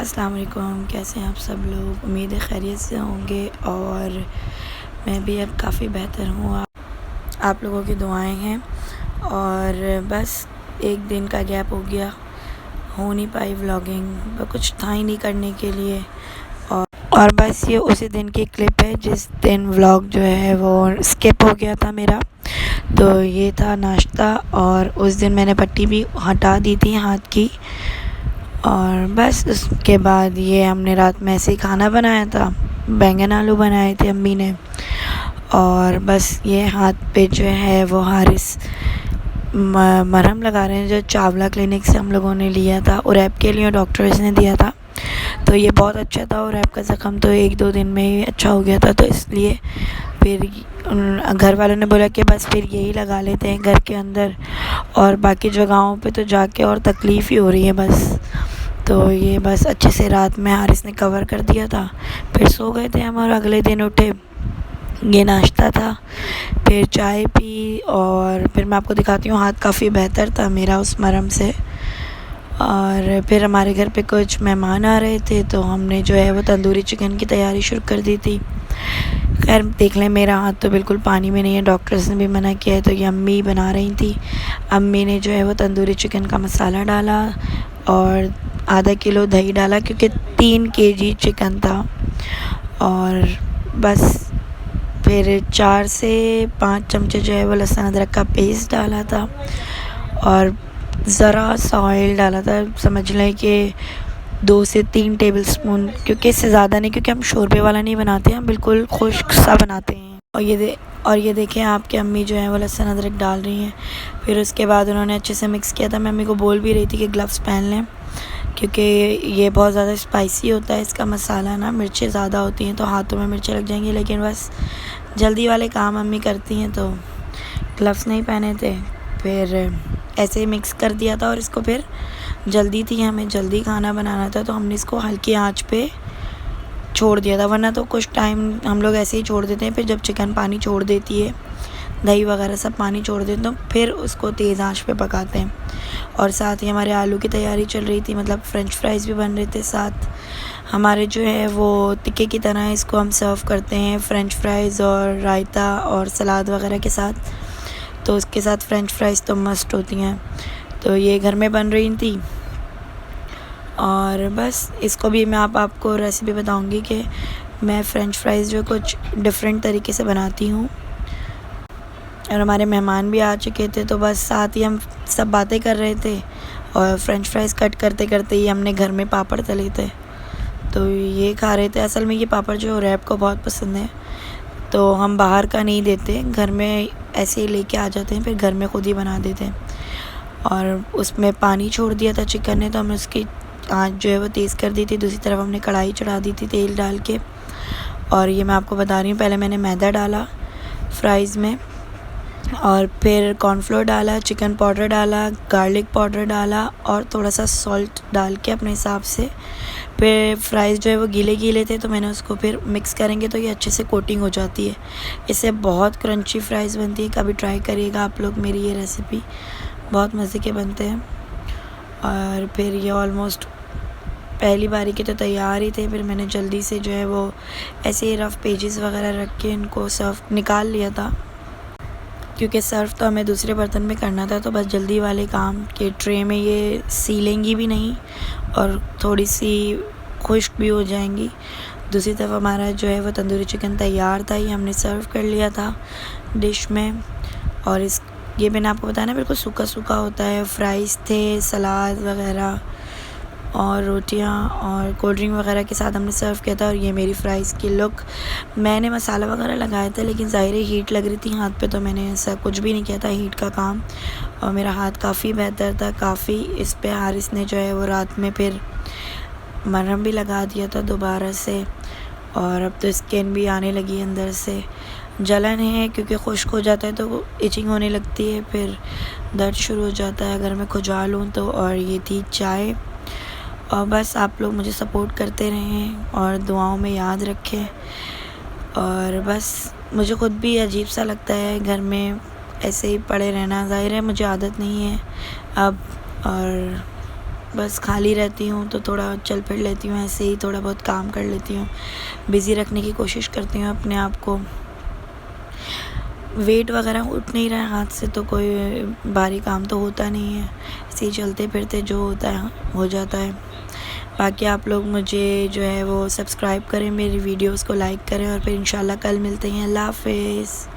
अस्सलाम वालेकुम, कैसे हैं आप सब लोग। उम्मीद है खैरियत से होंगे और मैं भी अब काफ़ी बेहतर हूँ। आप लोगों की दुआएं हैं और बस एक दिन का गैप हो गया, हो नहीं पाई व्लॉगिंग, कुछ था ही नहीं करने के लिए। और बस ये उसी दिन की क्लिप है जिस दिन व्लॉग जो है वो स्किप हो गया था मेरा। तो ये था नाश्ता और उस दिन मैंने पट्टी भी हटा दी थी हाथ की। और बस उसके बाद ये हमने रात में ऐसे ही खाना बनाया था, बैंगन आलू बनाए थे अम्मी ने। और बस ये हाथ पे जो है वो हारिस मरहम लगा रहे हैं जो चावला क्लिनिक से हम लोगों ने लिया था और ऐप के लिए डॉक्टर्स ने दिया था। तो ये बहुत अच्छा था और ऐप का ज़ख़म तो 1-2 दिन में ही अच्छा हो गया था। तो इसलिए फिर घर वालों ने बोला कि बस फिर यही लगा लेते हैं घर के अंदर, और बाकी जगहों पे तो जाके और तकलीफ़ ही हो रही है बस। तो ये बस अच्छे से रात में हारिस ने कवर कर दिया था। फिर सो गए थे हम और अगले दिन उठे, ये नाश्ता था, फिर चाय पी और फिर मैं आपको दिखाती हूँ, हाथ काफ़ी बेहतर था मेरा उस मरहम से। और फिर हमारे घर पे कुछ मेहमान आ रहे थे तो हमने जो है वो तंदूरी चिकन की तैयारी शुरू कर दी थी। खैर देख लें, मेरा हाथ तो बिल्कुल पानी में नहीं है, डॉक्टर्स ने भी मना किया है। तो ये अम्मी बना रही थी। अम्मी ने जो है वो तंदूरी चिकन का मसाला डाला और आधा किलो दही डाला क्योंकि 3 केजी चिकन था। और बस फिर 4 से 5 चमचे जो है वो लहसुन अदरक का पेस्ट डाला था और ज़रा सा ऑयल डाला था, समझ लें कि 2 से 3 टेबलस्पून, क्योंकि इससे ज़्यादा नहीं, क्योंकि हम शोरबे वाला नहीं बनाते हैं, हम बिल्कुल खुश्क सा बनाते हैं। और ये देखें आपकी अम्मी जो है वो लहसुन अदरक डाल रही हैं। फिर उसके बाद उन्होंने अच्छे से मिक्स किया था। मैं अम्मी को बोल भी रही थी कि ग्लव्स पहन लें क्योंकि ये बहुत ज़्यादा स्पाइसी होता है इसका मसाला ना, मिर्चें ज़्यादा होती हैं तो हाथों में मिर्चें लग जाएंगी। लेकिन बस जल्दी वाले काम अम्मी करती हैं तो ग्लव्स नहीं पहने थे। फिर ऐसे ही मिक्स कर दिया था और इसको फिर जल्दी थी, हमें जल्दी खाना बनाना था तो हमने इसको हल्की आंच पे छोड़ दिया था, वरना तो कुछ टाइम हम लोग ऐसे ही छोड़ देते हैं। फिर जब चिकन पानी छोड़ देती है, दही वगैरह सब पानी छोड़ देते हैं, तो फिर उसको तेज़ आंच पे पकाते हैं। और साथ ही हमारे आलू की तैयारी चल रही थी, मतलब फ़्रेंच फ्राइज़ भी बन रहे थे साथ। हमारे जो है वो टिक्के की तरह इसको हम सर्व करते हैं, फ़्रेंच फ्राइज़ और रायता और सलाद वगैरह के साथ। तो उसके साथ फ़्रेंच फ्राइज़ तो मस्ट होती हैं। तो ये घर में बन रही थी और बस इसको भी मैं आपको रेसिपी बताऊंगी कि मैं फ़्रेंच फ्राइज़ जो कुछ डिफरेंट तरीके से बनाती हूँ। और हमारे मेहमान भी आ चुके थे तो बस साथ ही हम सब बातें कर रहे थे और फ़्रेंच फ्राइज़ कट करते करते ही हमने घर में पापड़ तले थे तो ये खा रहे थे। असल में ये पापड़ जो रैप को बहुत पसंद है तो हम बाहर का नहीं देते, घर में ऐसे ही लेके आ जाते हैं, फिर घर में ख़ुद ही बना देते हैं। और उसमें पानी छोड़ दिया था चिकन ने तो हमने उसकी आँच जो है वो तेज़ कर दी थी। दूसरी तरफ हमने कढ़ाई चढ़ा दी थी तेल डाल के। और ये मैं आपको बता रही हूँ, पहले मैंने मैदा डाला फ्राइज़ में और फिर कॉर्नफ्लोर डाला, चिकन पाउडर डाला, गार्लिक पाउडर डाला और थोड़ा सा सॉल्ट डाल के अपने हिसाब से। फिर फ्राइज़ जो है वो गीले गीले थे तो मैंने उसको फिर मिक्स करेंगे तो ये अच्छे से कोटिंग हो जाती है, इससे बहुत क्रंची फ्राइज़ बनती है। कभी ट्राई करिएगा आप लोग मेरी ये रेसिपी, बहुत मज़े के बनते हैं। और फिर ये ऑलमोस्ट पहली बारी के तो तैयार ही थे। फिर मैंने जल्दी से जो है वो ऐसे ही रफ़ पेजेस वगैरह रख के इनको सर्व निकाल लिया था, क्योंकि सर्व तो हमें दूसरे बर्तन में करना था। तो बस जल्दी वाले काम के ट्रे में ये सीलेंगी भी नहीं और थोड़ी सी खुश्क भी हो जाएंगी। दूसरी तरफ हमारा जो है वो तंदूरी चिकन तैयार था, ये हमने सर्व कर लिया था डिश में। और ये मैंने आपको बताया ना बिल्कुल सूखा सूखा होता है। फ्राइज़ थे, सलाद वगैरह और रोटियां और कोल्ड ड्रिंक वगैरह के साथ हमने सर्व किया था। और ये मेरी फ़्राइज़ की लुक। मैंने मसाला वगैरह लगाया था लेकिन ज़ाहिर हीट लग रही थी हाथ पे तो मैंने ऐसा कुछ भी नहीं किया था हीट का काम। और मेरा हाथ काफ़ी बेहतर था काफ़ी। इस पे हारिस ने जो है वो रात में फिर मरहम भी लगा दिया था दोबारा से। और अब तो स्किन भी आने लगी अंदर से, जलन है क्योंकि खुश्क हो जाता है तो इचिंग होने लगती है, फिर दर्द शुरू हो जाता है अगर मैं खुजा लूँ तो। और ये थी चाय। और बस आप लोग मुझे सपोर्ट करते रहें और दुआओं में याद रखें। और बस मुझे ख़ुद भी अजीब सा लगता है घर में ऐसे ही पड़े रहना, ज़ाहिर है मुझे आदत नहीं है अब। और बस खाली रहती हूँ तो थोड़ा चल फिर लेती हूँ, ऐसे ही थोड़ा बहुत काम कर लेती हूँ, बिज़ी रखने की कोशिश करती हूँ अपने आप को। वेट वगैरह उठ नहीं रहा है हाथ से, तो कोई भारी काम तो होता नहीं है, ऐसे ही चलते फिरते जो होता है हो जाता है। बाकी आप लोग मुझे जो है वो सब्सक्राइब करें, मेरी वीडियोस को लाइक करें, और फिर इंशाल्लाह कल मिलते हैं। अल्लाह हाफ़िज़।